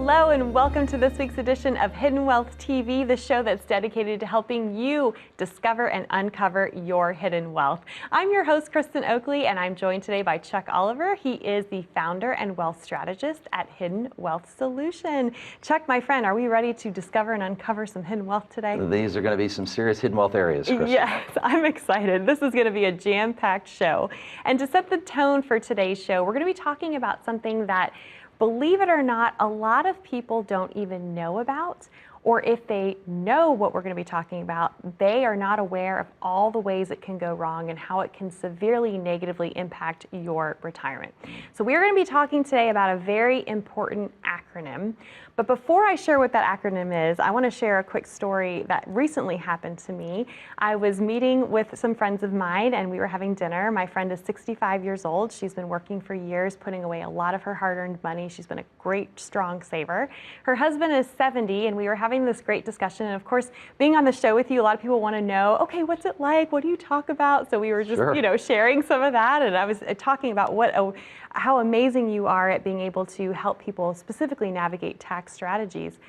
Hello and welcome to this week's edition of Hidden Wealth TV, the show that's dedicated to helping you discover and uncover your hidden wealth. I'm your host, Kristen Oakley, and I'm joined today by Chuck Oliver. He is the founder and wealth strategist at Hidden Wealth Solution. Chuck, my friend, are we ready to discover and uncover some hidden wealth today? These are going to be some serious hidden wealth areas, Kristen. Yes, I'm excited. This is going to be a jam-packed show. And to set the tone for today's show, we're going to be talking about something that, believe it or not, a lot of people don't even know about, or if they know what we're going to be talking about, they are not aware of all the ways it can go wrong and how it can severely negatively impact your retirement. So we're going to be talking today about a very important acronym. But before I share what that acronym is, I want to share a quick story that recently happened to me. I was meeting with some friends of mine and we were having dinner. My friend is 65 years old. She's been working for years, putting away a lot of her hard-earned money. She's been a great, strong saver. Her husband is 70 and we were having this great discussion. And of course, being on the show with you, a lot of people want to know, okay, what's it like? What do you talk about? So we were just, sharing some of that. And I was talking about how amazing you are at being able to help people specifically navigate tax strategies.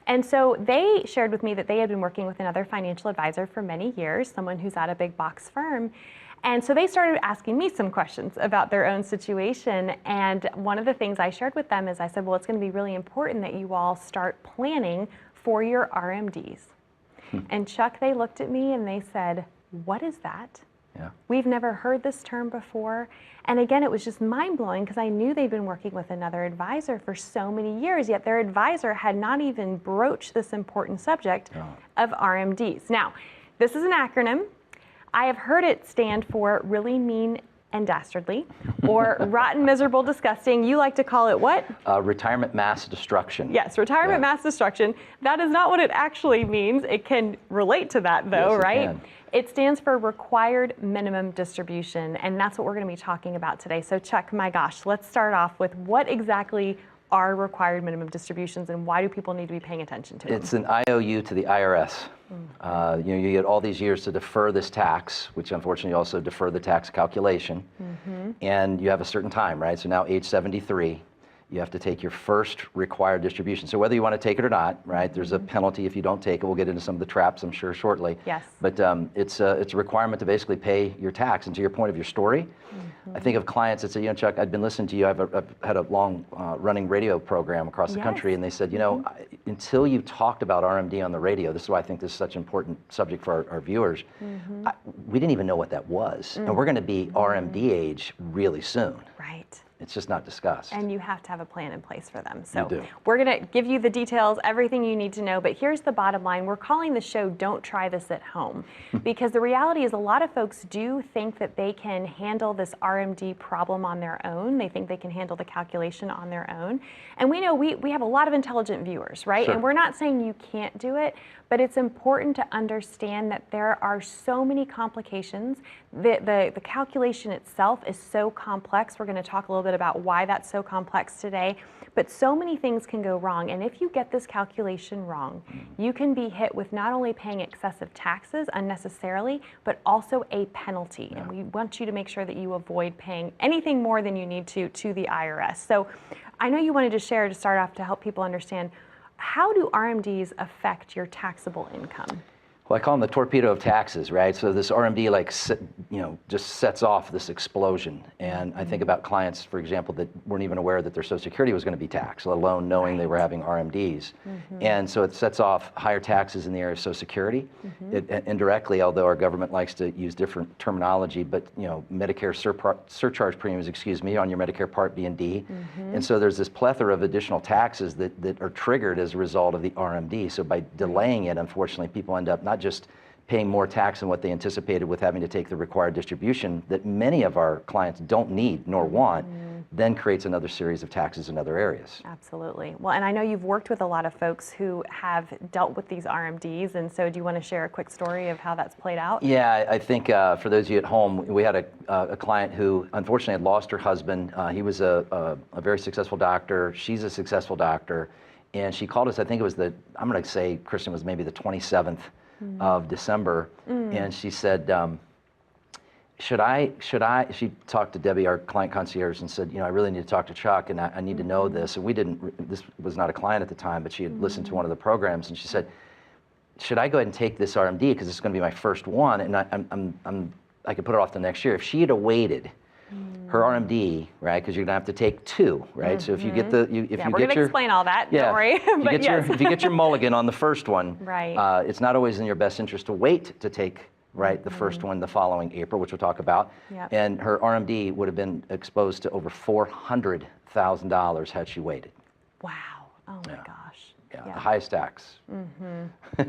And so they shared with me that they had been working with another financial advisor for many years, someone who's at a big box firm. And so they started asking me some questions about their own situation. And one of the things I shared with them is I said, well, it's going to be really important that you all start planning for your RMDs. And Chuck, they looked at me and they said, what is that? Yeah. We've never heard this term before. And again, it was just mind-blowing because I knew they'd been working with another advisor for so many years, yet their advisor had not even broached this important subject of RMDs. Now, this is an acronym. I have heard it stand for really mean and dastardly, or rotten, miserable, disgusting. You like to call it what? Retirement mass destruction. Yes, retirement mass destruction. That is not what it actually means. It can relate to that though, yes, right? It can. It stands for required minimum distribution, and that's what we're going to be talking about today. So Chuck, my gosh, let's start off with what exactly are required minimum distributions and why do people need to be paying attention to them? It's an IOU to the IRS. You get all these years to defer this tax, which unfortunately also defer the tax calculation. And you have a certain time, right? So now age 73, you have to take your first required distribution. So whether you want to take it or not, right, there's a penalty if you don't take it. We'll get into some of the traps, I'm sure, shortly. Yes. But it's a requirement to basically pay your tax. And to your point of your story, I think of clients that say, Chuck, I've been listening to you. I've had a long running radio program across the country, and they said, until you talked about RMD on the radio, this is why I think this is such an important subject for our viewers, we didn't even know what that was. And we're going to be RMD age really soon. Right. It's just not discussed. And you have to have a plan in place for them. So you do. We're going to give you the details, everything you need to know. But here's the bottom line. We're calling the show Don't Try This at Home. Because the reality is a lot of folks do think that they can handle this RMD problem on their own. They think they can handle the calculation on their own. And we know we have a lot of intelligent viewers, right? Sure. And we're not saying you can't do it, but it's important to understand that there are so many complications. The calculation itself is so complex. We're going to talk a little bit about why that's so complex today. But so many things can go wrong. And if you get this calculation wrong, you can be hit with not only paying excessive taxes unnecessarily, but also a penalty. And we want you to make sure that you avoid paying anything more than you need to the IRS. So I know you wanted to share to start off to help people understand, how do RMDs affect your taxable income? Well, I call them the torpedo of taxes, right? So this RMD, just sets off this explosion. And I think about clients, for example, that weren't even aware that their Social Security was going to be taxed, let alone knowing they were having RMDs. And so it sets off higher taxes in the area of Social Security. Indirectly, although our government likes to use different terminology, but Medicare surcharge premiums, on your Medicare Part B and D. And so there's this plethora of additional taxes that are triggered as a result of the RMD. So by delaying it, unfortunately, people end up not just paying more tax than what they anticipated with having to take the required distribution that many of our clients don't need nor want, then creates another series of taxes in other areas. Absolutely. Well, and I know you've worked with a lot of folks who have dealt with these RMDs, and so do you want to share a quick story of how that's played out? Yeah, I think for those of you at home, we had a client who unfortunately had lost her husband. He was a very successful doctor. She's a successful doctor. And she called us, I think it was I'm going to say, Kristen, was maybe the 27th of December, and she said, she talked to Debbie, our client concierge, and said, I really need to talk to Chuck, and I need to know this. And this was not a client at the time, but she had listened to one of the programs, and she said, should I go ahead and take this RMD, because it's going to be my first one, and I could put it off to next year. If she had awaited her RMD, right, because you're going to have to take 2, right? So if you get we're going to explain all that, don't worry. But if you get your mulligan on the first one, right. It's not always in your best interest to wait to take the first one the following April, which we'll talk about. Yep. And her RMD would have been exposed to over $400,000 had she waited. Wow. Oh my gosh. Yeah, the highest tax.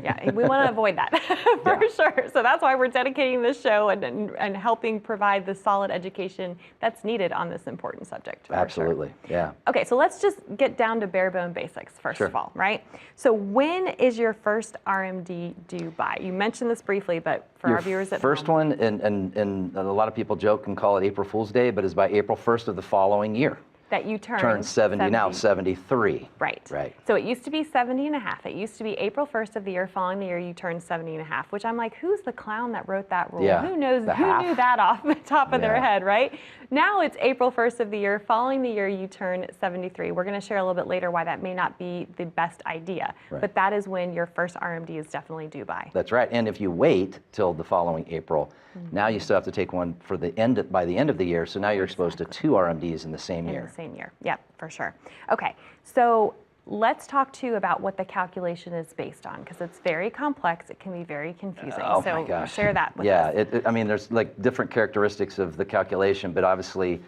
Yeah, we want to avoid that for sure. So that's why we're dedicating this show and helping provide the solid education that's needed on this important subject. Absolutely, yeah. Okay, so let's just get down to bare bone basics first of all, right? So when is your first RMD due by? You mentioned this briefly, but for our viewers at first home. one, and a lot of people joke and call it April Fool's Day, but is by April 1st of the following year. That you turn 70, now 73. Right. So it used to be 70 and a half. It used to be April 1st of the year following the year you turned 70 and a half, which I'm like, who's the clown that wrote that rule? Yeah, Who knew that off the top of their head, right? Now it's April 1st of the year following the year you turn 73. We're going to share a little bit later why that may not be the best idea, but that is when your first RMD is definitely due by. That's right. And if you wait till the following April, now you still have to take one for by the end of the year. So now you're exposed to 2 RMDs in the same year. In the same year. Yep, for sure. Okay, so let's talk too about what the calculation is based on, because it's very complex. It can be very confusing. Oh so my gosh. Share that with us. I mean, there's like different characteristics of the calculation, but obviously,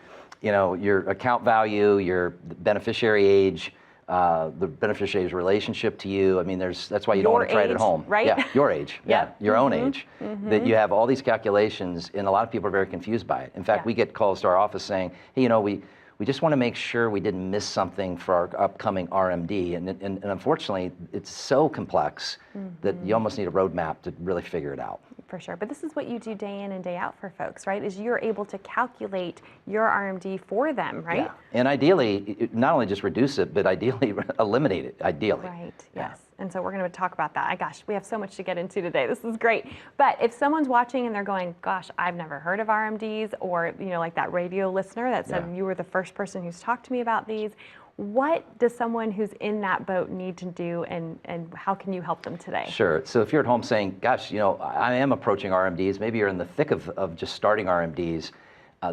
your account value, your beneficiary age, the beneficiary's relationship to you. I mean, that's why you don't want to try it at home. Right? Yeah, your age. Your own age. That you have all these calculations, and a lot of people are very confused by it. In fact, we get calls to our office saying, hey, we just want to make sure we didn't miss something for our upcoming RMD. And unfortunately, it's so complex that you almost need a roadmap to really figure it out. For sure. But this is what you do day in and day out for folks, right? Is you're able to calculate your RMD for them, right? Yeah. And ideally, not only just reduce it, but ideally eliminate it, ideally. Right, yes. And so we're going to talk about that. Gosh, we have so much to get into today. This is great. But if someone's watching and they're going, gosh, I've never heard of RMDs, or, like that radio listener that said you were the first person who's talked to me about these, what does someone who's in that boat need to do, and how can you help them today? Sure. So if you're at home saying, gosh, I am approaching RMDs, maybe you're in the thick of just starting RMDs,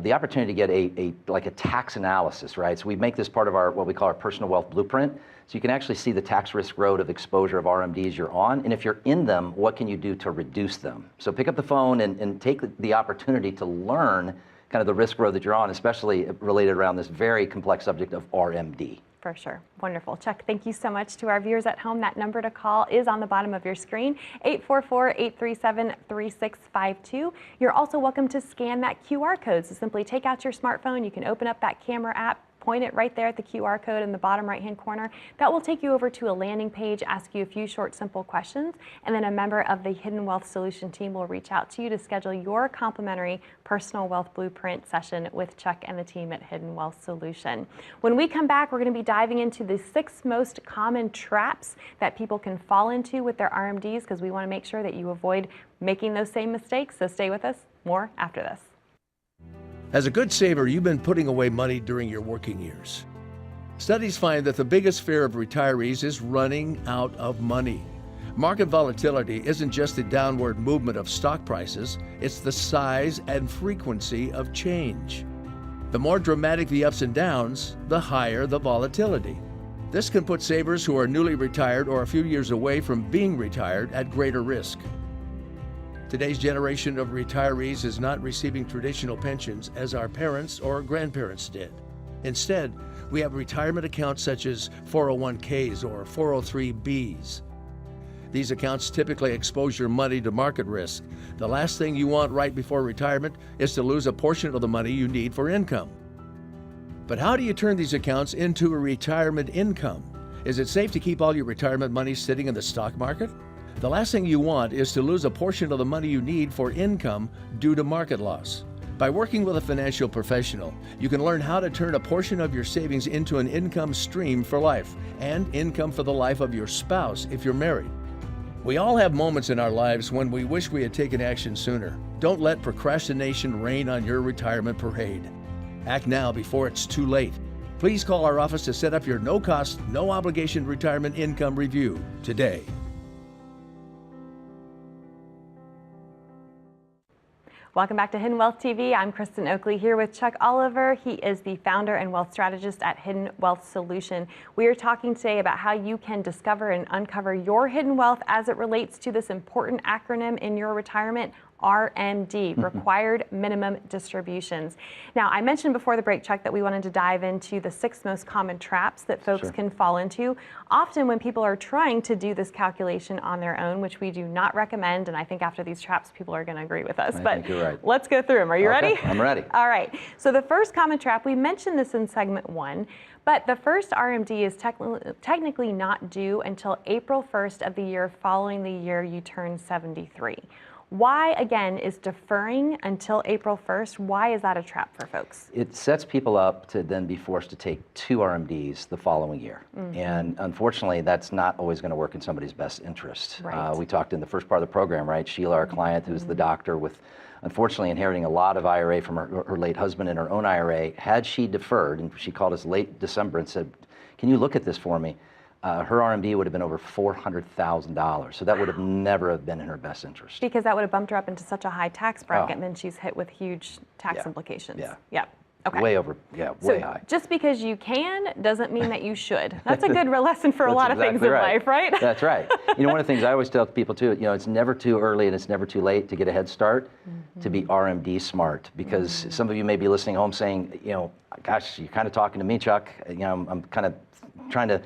the opportunity to get a tax analysis, right? So we make this part of what we call our personal wealth blueprint. So you can actually see the tax risk road of exposure of RMDs you're on, and if you're in them, what can you do to reduce them? So pick up the phone and take the opportunity to learn kind of the risk road that you're on, especially related around this very complex subject of RMD. For sure. Wonderful. Chuck, thank you so much. To our viewers at home, that number to call is on the bottom of your screen, 844-837-3652. You're also welcome to scan that QR code. So simply take out your smartphone. You can open up that camera app, point it right there at the QR code in the bottom right-hand corner. That will take you over to a landing page, ask you a few short, simple questions, and then a member of the Hidden Wealth Solution team will reach out to you to schedule your complimentary personal wealth blueprint session with Chuck and the team at Hidden Wealth Solution. When we come back, we're going to be diving into the 6 most common traps that people can fall into with their RMDs, because we want to make sure that you avoid making those same mistakes. So stay with us. More after this. As a good saver, you've been putting away money during your working years. Studies find that the biggest fear of retirees is running out of money. Market volatility isn't just the downward movement of stock prices, it's the size and frequency of change. The more dramatic the ups and downs, the higher the volatility. This can put savers who are newly retired or a few years away from being retired at greater risk. Today's generation of retirees is not receiving traditional pensions as our parents or grandparents did. Instead, we have retirement accounts such as 401ks or 403bs. These accounts typically expose your money to market risk. The last thing you want right before retirement is to lose a portion of the money you need for income. But how do you turn these accounts into a retirement income? Is it safe to keep all your retirement money sitting in the stock market? The last thing you want is to lose a portion of the money you need for income due to market loss. By working with a financial professional, you can learn how to turn a portion of your savings into an income stream for life, and income for the life of your spouse if you're married. We all have moments in our lives when we wish we had taken action sooner. Don't let procrastination reign on your retirement parade. Act now before it's too late. Please call our office to set up your no-cost, no-obligation retirement income review today. Welcome back to Hidden Wealth TV. I'm Kristen Oakley here with Chuck Oliver. He is the founder and wealth strategist at Hidden Wealth Solution. We are talking today about how you can discover and uncover your hidden wealth as it relates to this important acronym in your retirement, RMD, Required Minimum Distributions. Now, I mentioned before the break, Chuck, that we wanted to dive into the 6 most common traps that folks can fall into. Often when people are trying to do this calculation on their own, which we do not recommend, and I think after these traps, people are going to agree with us. I think you're right. Let's go through them. Are you ready? I'm ready. All right. So the first common trap, we mentioned this in segment 1, but the first RMD is technically not due until April 1st of the year following the year you turn 73. Why, again, is deferring until April 1st? Why is that a trap for folks? It sets people up to then be forced to take 2 RMDs the following year. And unfortunately, that's not always going to work in somebody's best interest. Right. We talked in the first part of the program, right? Sheila, our client, who's the doctor with unfortunately inheriting a lot of IRA from her late husband and her own IRA, had she deferred, and she called us late December and said, can you look at this for me? Her RMD would have been over $400,000. So that would have never have been in her best interest. Because that would have bumped her up into such a high tax bracket, and then she's hit with huge tax implications. Yep. Okay. Way over, way high. Just because you can doesn't mean that you should. That's a good lesson for a lot of things in life, right? That's right. You know, one of the things I always tell people too, you know, it's never too early and it's never too late to get a head start, to be RMD smart. Because some of you may be listening home saying, you know, gosh, you're kind of talking to me, Chuck. You know, I'm kind of trying to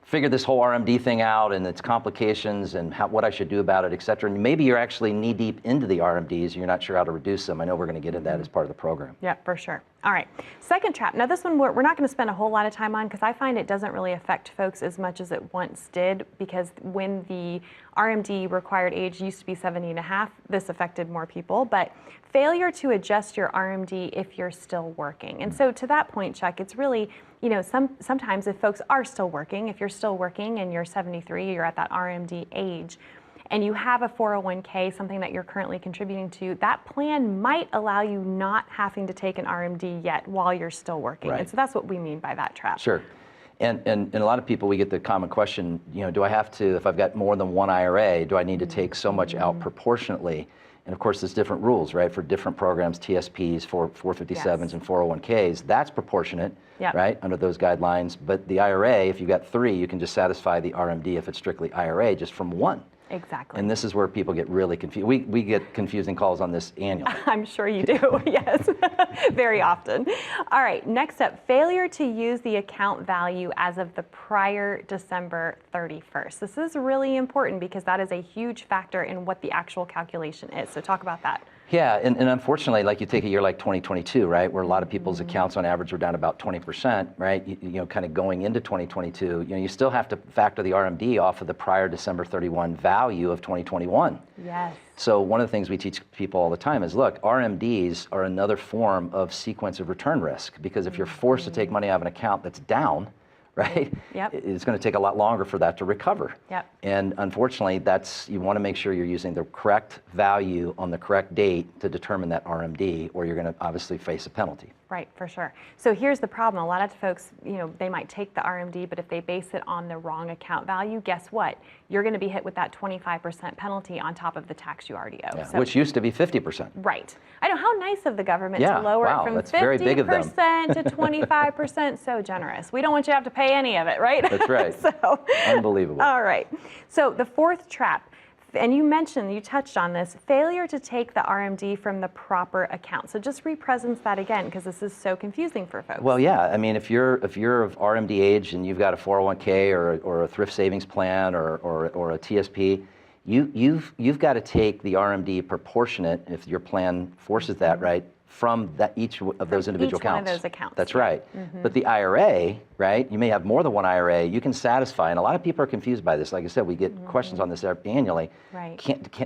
figure this whole RMD thing out and its complications and what I should do about it, et cetera. And maybe you're actually knee deep into the RMDs and you're not sure how to reduce them. I know we're going to get into that as part of the program. Yeah, for sure. All right. Second trap. Now this one we're not going to spend a whole lot of time on because I find it doesn't really affect folks as much as it once did, because when the RMD required age used to be 70 and a half, this affected more people. But failure to adjust your RMD if you're still working. And so to that point, Chuck, it's really, you know, sometimes if folks are still working, if you're still working and you're 73, you're at that RMD age, and you have a 401k, something that you're currently contributing to, that plan might allow you not having to take an RMD yet while you're still working. Right. And so that's what we mean by that trap. Sure. And a lot of people, we get the common question, you know, do I have to, if I've got more than one IRA, do I need to take so much out proportionately? And of course, there's different rules, right, for different programs, TSPs, 457s, and 401ks. That's proportionate, right, under those guidelines. But the IRA, if you've got 3, you can just satisfy the RMD if it's strictly IRA just from 1. Exactly. And this is where people get really confused. We get confusing calls on this annually. I'm sure you do, yes, very often. All right, next up, failure to use the account value as of the prior December 31st. This is really important because that is a huge factor in what the actual calculation is. So talk about that. Yeah, and unfortunately, like you take a year like 2022, right, where a lot of people's accounts on average were down about 20%, right, you know, kind of going into 2022, you know, you still have to factor the RMD off of the prior December 31 value of 2021. Yes. So one of the things we teach people all the time is, look, RMDs are another form of sequence of return risk, because if you're forced to take money out of an account that's down, right? It's going to take a lot longer for that to recover. And unfortunately, you want to make sure you're using the correct value on the correct date to determine that RMD, or you're going to obviously face a penalty. Right, for sure. So here's the problem. A lot of folks, you know, they might take the RMD, but if they base it on the wrong account value, guess what? You're going to be hit with that 25% penalty on top of the tax you already owe. So, which used to be 50%. Right. I know, how nice of the government to lower it from 50% to 25%. So generous. We don't want you to have to pay any of it, right? That's right. So, unbelievable. All right. So the fourth trap, and you touched on this, failure to take the RMD from the proper account. So just represent that again, because this is so confusing for folks. Well, yeah, I mean, if you're of RMD age and you've got a 401k or a thrift savings plan or a TSP, you've got to take the RMD proportionate, if your plan forces that, right, from each of those individual accounts. One of those accounts. That's right. But the IRA, right, you may have more than one IRA, you can satisfy, and a lot of people are confused by this. Like I said, we get questions on this annually. Right.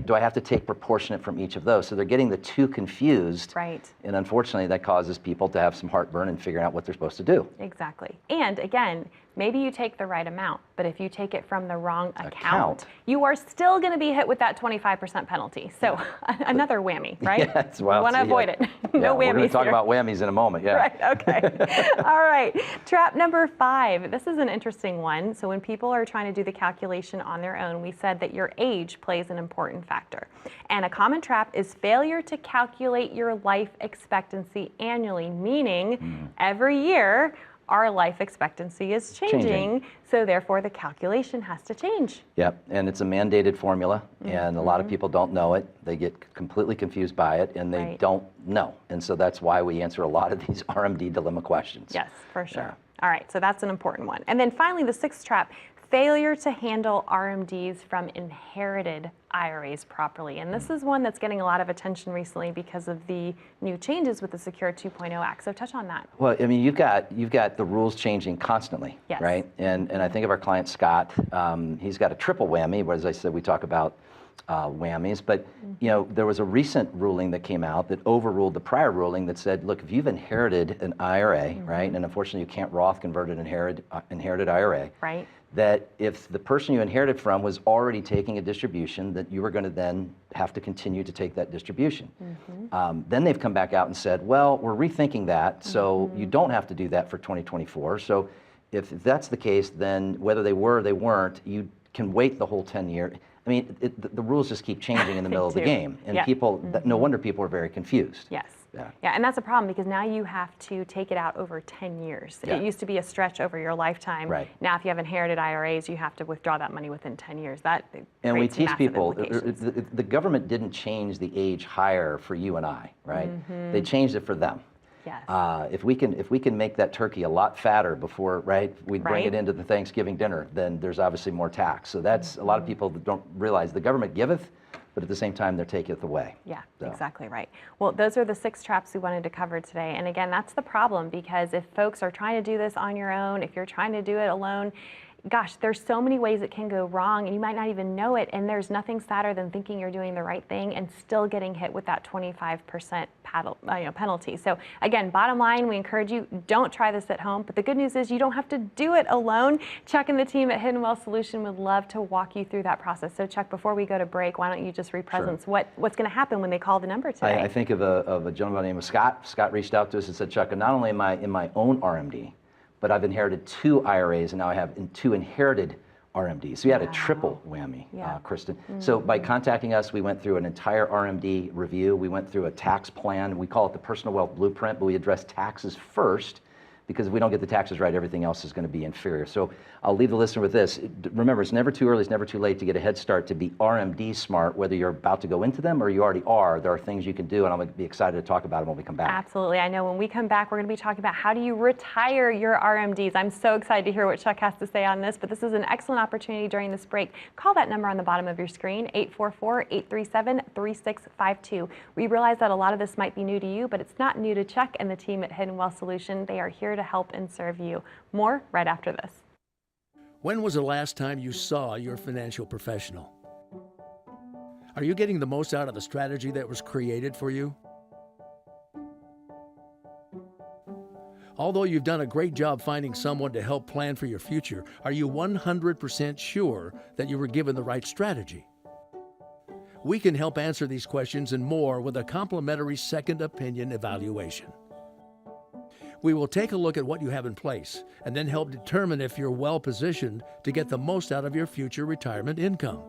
Do I have to take proportionate from each of those? So they're getting the two confused. Right. And unfortunately, that causes people to have some heartburn in figuring out what they're supposed to do. Exactly. And again, maybe you take the right amount, but if you take it from the wrong account, Account. you are still going to be hit with that 25% penalty. So another whammy, right? Yes, We well, want to yeah. avoid it. Yeah, No we're going whammies to talk here. about whammies in a moment. Yeah. Right, okay. All right, trap number 5. This is an interesting one. So when people are trying to do the calculation on their own, we said that your age plays an important factor. And a common trap is failure to calculate your life expectancy annually, meaning every year our life expectancy is changing, so therefore the calculation has to change. Yep, and it's a mandated formula, and a lot of people don't know it. They get completely confused by it, and they Right. don't know. And so that's why we answer a lot of these RMD dilemma questions. Yes, for sure. Yeah. All right, so that's an important one. And then finally, the 6th trap, failure to handle RMDs from inherited IRAs properly. And this is one that's getting a lot of attention recently because of the new changes with the Secure 2.0 Act. So touch on that. Well, I mean, you've got the rules changing constantly, Yes. right? And I think of our client Scott. He's got a triple whammy. But as I said, we talk about whammies. But you know, there was a recent ruling that came out that overruled the prior ruling that said, look, if you've inherited an IRA, right, and unfortunately you can't Roth convert an inherited IRA, Right. that if the person you inherited from was already taking a distribution, that you were going to then have to continue to take that distribution. Then they've come back out and said, well, we're rethinking that, so you don't have to do that for 2024. So if that's the case, then whether they were or they weren't, you can wait the whole 10 years. I mean, the rules just keep changing in the middle of the do. game, and Yeah. people, no wonder people are very confused. Yes. Yeah. Yeah, and that's a problem because now you have to take it out over 10 years. Yeah. It used to be a stretch over your lifetime. Right. Now, if you have inherited IRAs, you have to withdraw that money within 10 years. That And we creates teach massive people, implications. the government didn't change the age higher for you and I, right? They changed it for them. Yes. If we can make that turkey a lot fatter before, right, we bring it Right. into the Thanksgiving dinner, then there's obviously more tax. So that's a lot of people that don't realize the government giveth, but at the same time, they're taketh away. Yeah, So. exactly right. Well, those are the 6 traps we wanted to cover today. And again, that's the problem because if folks are trying to do this on your own, if you're trying to do it alone, gosh, there's so many ways it can go wrong and you might not even know it. And there's nothing sadder than thinking you're doing the right thing and still getting hit with that 25% penalty. So again, bottom line, we encourage you, don't try this at home. But the good news is you don't have to do it alone. Chuck and the team at Hidden Wealth Solution would love to walk you through that process. So Chuck, before we go to break, why don't you just represent what's going to happen when they call the number today? I think of a gentleman named Scott. Scott reached out to us and said, Chuck, not only am I in my own RMD, but I've inherited 2 IRAs and now I have 2 inherited RMDs. So we had a triple whammy, Yeah. Kristen. So by contacting us, we went through an entire RMD review. We went through a tax plan. We call it the Personal Wealth Blueprint, but we address taxes first because if we don't get the taxes right, everything else is going to be inferior. So I'll leave the listener with this. Remember, it's never too early, it's never too late to get a head start to be RMD smart, whether you're about to go into them or you already are. There are things you can do, and I'm going to be excited to talk about them when we come back. Absolutely. I know when we come back, we're going to be talking about how do you retire your RMDs. I'm so excited to hear what Chuck has to say on this, but this is an excellent opportunity during this break. Call that number on the bottom of your screen, 844-837-3652. We realize that a lot of this might be new to you, but it's not new to Chuck and the team at Hidden Wealth Solution. They are here to help and serve you. More right after this. When was the last time you saw your financial professional? Are you getting the most out of the strategy that was created for you? Although you've done a great job finding someone to help plan for your future, are you 100% sure that you were given the right strategy? We can help answer these questions and more with a complimentary second opinion evaluation. We will take a look at what you have in place and then help determine if you're well positioned to get the most out of your future retirement income.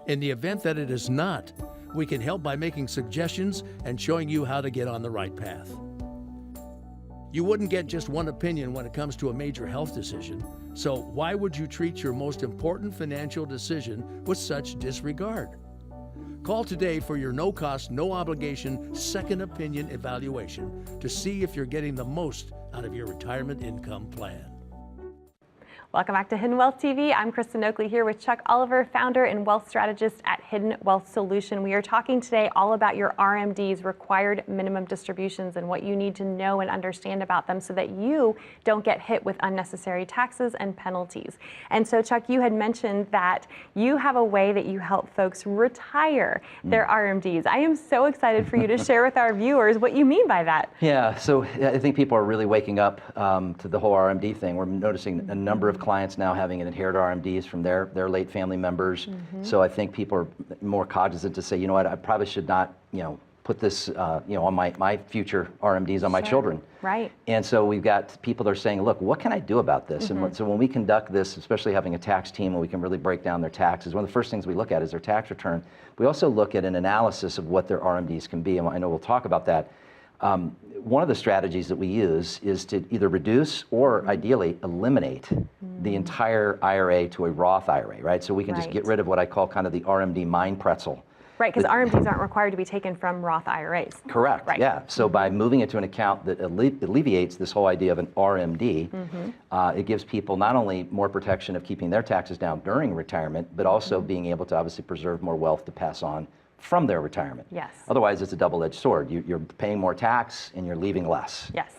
In the event that it is not, we can help by making suggestions and showing you how to get on the right path. You wouldn't get just one opinion when it comes to a major health decision, so why would you treat your most important financial decision with such disregard? Call today for your no-cost, no-obligation second opinion evaluation to see if you're getting the most out of your retirement income plan. Welcome back to Hidden Wealth TV. I'm Kristen Oakley here with Chuck Oliver, founder and wealth strategist at Hidden Wealth Solution. We are talking today all about your RMDs, required minimum distributions, and what you need to know and understand about them so that you don't get hit with unnecessary taxes and penalties. And so, Chuck, you had mentioned that you have a way that you help folks retire their RMDs. I am so excited for you to share with our viewers what you mean by that. Yeah, so I think people are really waking up to the whole RMD thing. We're noticing a number of clients now having inherited RMDs from their late family members. So I think people are more cognizant to say, you know what, I probably should not, put this, on my future RMDs on my children. Right. And so we've got people that are saying, look, what can I do about this? And so when we conduct this, especially having a tax team where we can really break down their taxes, one of the first things we look at is their tax return. We also look at an analysis of what their RMDs can be, and I know we'll talk about that. One of the strategies that we use is to either reduce or ideally eliminate the entire IRA to a Roth IRA, right? So we can just get rid of what I call kind of the RMD mind pretzel. Right, because RMDs aren't required to be taken from Roth IRAs. Correct, right. Yeah. So by moving it to an account that alleviates this whole idea of an RMD, it gives people not only more protection of keeping their taxes down during retirement, but also being able to obviously preserve more wealth to pass on from their retirement. Yes. Otherwise, it's a double-edged sword. You're paying more tax and you're leaving less. Yes.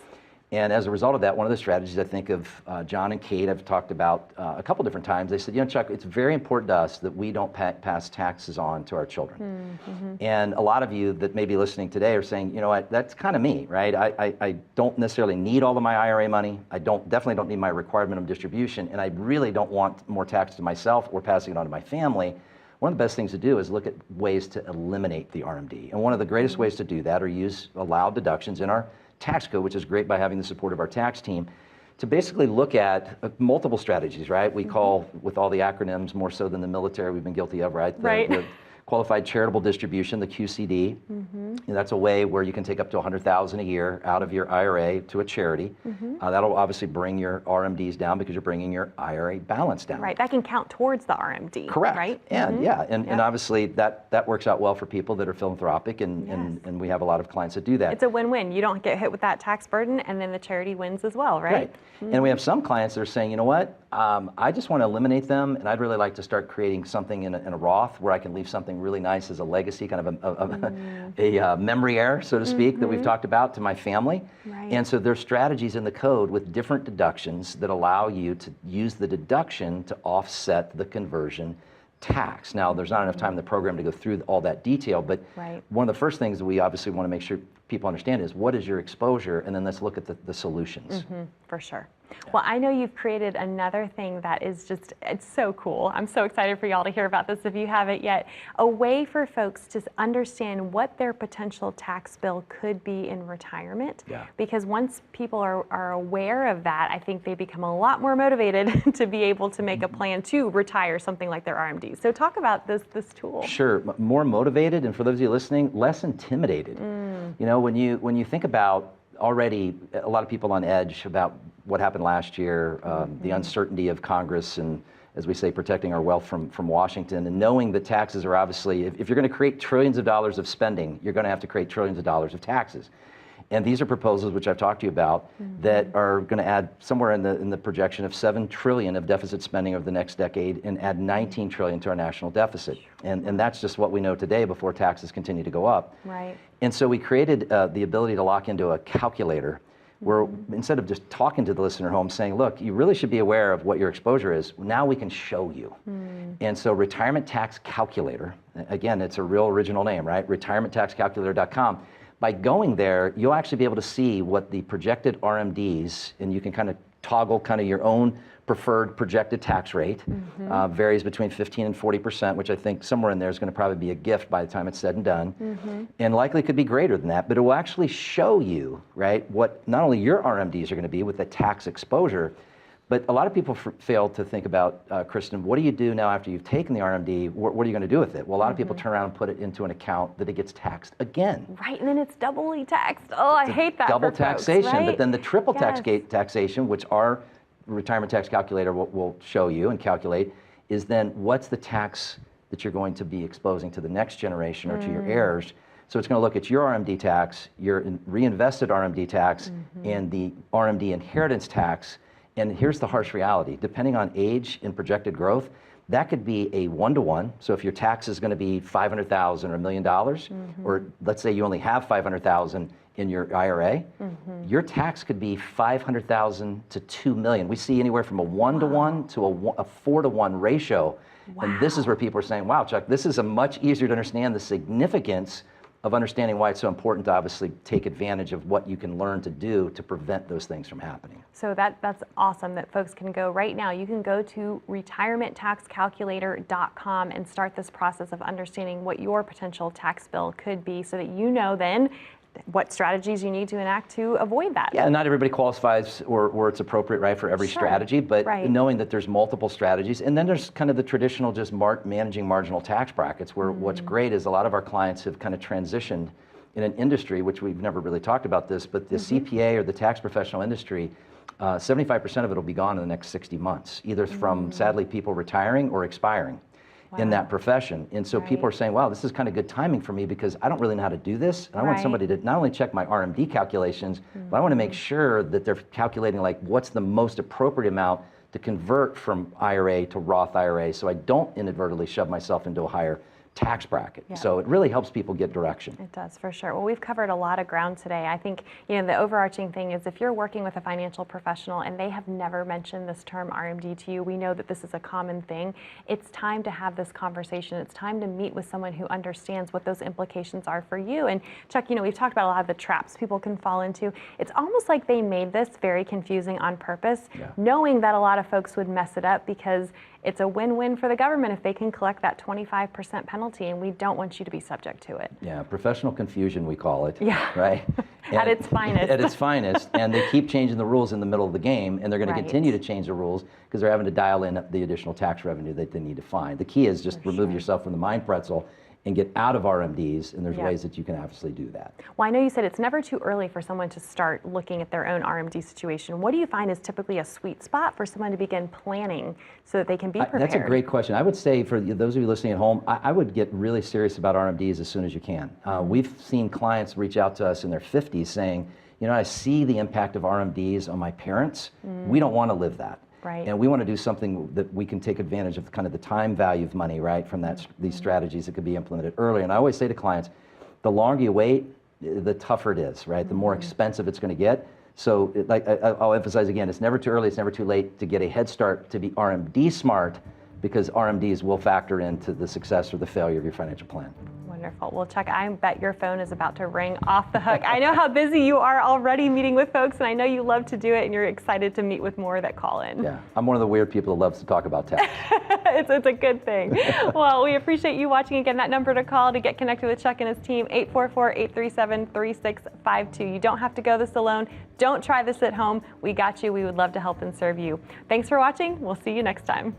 And as a result of that, one of the strategies I think of John and Kate have talked about a couple different times. They said, Chuck, it's very important to us that we don't pass taxes on to our children. And a lot of you that may be listening today are saying, you know what, that's kind of me, right? I don't necessarily need all of my IRA money. I definitely don't need my required minimum distribution, and I really don't want more tax to myself or passing it on to my family. One of the best things to do is look at ways to eliminate the RMD. And one of the greatest ways to do that are use allowed deductions in our tax code, which is great by having the support of our tax team, to basically look at multiple strategies, right? We call, with all the acronyms, more so than the military we've been guilty of, right? The Qualified Charitable Distribution, the QCD. And that's a way where you can take up to $100,000 a year out of your IRA to a charity. That'll obviously bring your RMDs down because you're bringing your IRA balance down. Right, that can count towards the RMD. Correct. Right? And and obviously that works out well for people that are philanthropic, and we have a lot of clients that do that. It's a win-win. You don't get hit with that tax burden, and then the charity wins as well, right? And we have some clients that are saying, you know what, I just want to eliminate them, and I'd really like to start creating something in a Roth where I can leave something really nice as a legacy, kind of a memory heir, so to speak, that we've talked about to my family. And so there's strategies in the code with different deductions that allow you to use the deduction to offset the conversion tax. Now, there's not enough time in the program to go through all that detail, but one of the first things that we obviously want to make sure people understand is what is your exposure, and then let's look at the solutions. For sure. Well, I know you've created another thing that is just, it's so cool. I'm so excited for y'all to hear about this if you haven't yet. A way for folks to understand what their potential tax bill could be in retirement. Because once people are aware of that, I think they become a lot more motivated to be able to make a plan to retire something like their RMD. So talk about this tool. Sure, more motivated, and for those of you listening, less intimidated. When you think about already a lot of people on edge about what happened last year, the uncertainty of Congress, and as we say, protecting our wealth from Washington, and knowing that taxes are obviously, if you're going to create trillions of dollars of spending, you're going to have to create trillions of dollars of taxes. And these are proposals which I've talked to you about that are going to add somewhere in the projection of $7 trillion of deficit spending over the next decade, and add $19 trillion to our national deficit. And that's just what we know today before taxes continue to go up. And so we created the ability to lock into a calculator where instead of just talking to the listener home saying, look, you really should be aware of what your exposure is, now we can show you. And so Retirement Tax Calculator, again, it's a real original name, right? retirementtaxcalculator.com. By going there, you'll actually be able to see what the projected RMDs, and you can kind of toggle kind of your own preferred projected tax rate, varies between 15 and 40%, which I think somewhere in there is going to probably be a gift by the time it's said and done, and likely could be greater than that, but it will actually show you, right, what not only your RMDs are going to be with the tax exposure, but a lot of people fail to think about, Kristen, what do you do now after you've taken the RMD? What are you going to do with it? Well, a lot of people turn around and put it into an account that it gets taxed again. Right, and then it's doubly taxed. Oh, I hate that. Double for taxation, folks, right? But then the triple taxation, which our retirement tax calculator will show you and calculate, is then what's the tax that you're going to be exposing to the next generation or to your heirs. So it's going to look at your RMD tax, your reinvested RMD tax, and the RMD inheritance tax. And here's the harsh reality. Depending on age and projected growth, that could be a 1-to-1. So if your tax is going to be $500,000 or $1 million, or let's say you only have $500,000 in your IRA, your tax could be $500,000 to $2 million. We see anywhere from a 1-to-1 to a 4-to-1 ratio. And this is where people are saying, wow, Chuck, this is a much easier to understand the significance of understanding why it's so important to obviously take advantage of what you can learn to do to prevent those things from happening. So that's awesome that folks can go right now. You can go to retirementtaxcalculator.com and start this process of understanding what your potential tax bill could be so that you know then what strategies you need to enact to avoid that. Yeah, not everybody qualifies or it's appropriate, right, for every strategy, but knowing that there's multiple strategies. And then there's kind of the traditional just managing marginal tax brackets, where what's great is a lot of our clients have kind of transitioned in an industry, which we've never really talked about this, but the CPA or the tax professional industry, 75% of it will be gone in the next 60 months, either from, sadly, people retiring or expiring in that profession. And so people are saying, wow, this is kind of good timing for me because I don't really know how to do this. And I want somebody to not only check my RMD calculations, but I want to make sure that they're calculating like what's the most appropriate amount to convert from IRA to Roth IRA so I don't inadvertently shove myself into a higher tax bracket. So it really helps people get direction. It does, for sure. Well, we've covered a lot of ground today. I think, the overarching thing is if you're working with a financial professional and they have never mentioned this term RMD to you, we know that this is a common thing. It's time to have this conversation. It's time to meet with someone who understands what those implications are for you. And Chuck, we've talked about a lot of the traps people can fall into. It's almost like they made this very confusing on purpose, knowing that a lot of folks would mess it up because it's a win-win for the government if they can collect that 25% penalty, and we don't want you to be subject to it. Yeah, professional confusion, we call it. Right? At its finest. At its finest, and they keep changing the rules in the middle of the game, and they're going to continue to change the rules because they're having to dial in the additional tax revenue that they need to find. The key is just remove yourself from the mind pretzel and get out of RMDs, and there's ways that you can obviously do that. Well, I know you said it's never too early for someone to start looking at their own RMD situation. What do you find is typically a sweet spot for someone to begin planning so that they can be prepared? That's a great question. I would say for those of you listening at home, I would get really serious about RMDs as soon as you can. We've seen clients reach out to us in their 50s saying, I see the impact of RMDs on my parents. We don't want to live that. And we want to do something that we can take advantage of kind of the time value of money, right, from these strategies that could be implemented early. And I always say to clients, the longer you wait, the tougher it is, right? The more expensive it's going to get. So I'll emphasize again, it's never too early, it's never too late to get a head start to be RMD smart, because RMDs will factor into the success or the failure of your financial plan. Wonderful. Well, Chuck, I bet your phone is about to ring off the hook. I know how busy you are already meeting with folks, and I know you love to do it, and you're excited to meet with more that call in. Yeah, I'm one of the weird people that loves to talk about tax. It's a good thing. Well, we appreciate you watching. Again, that number to call to get connected with Chuck and his team, 844-837-3652. You don't have to go this alone. Don't try this at home. We got you. We would love to help and serve you. Thanks for watching. We'll see you next time.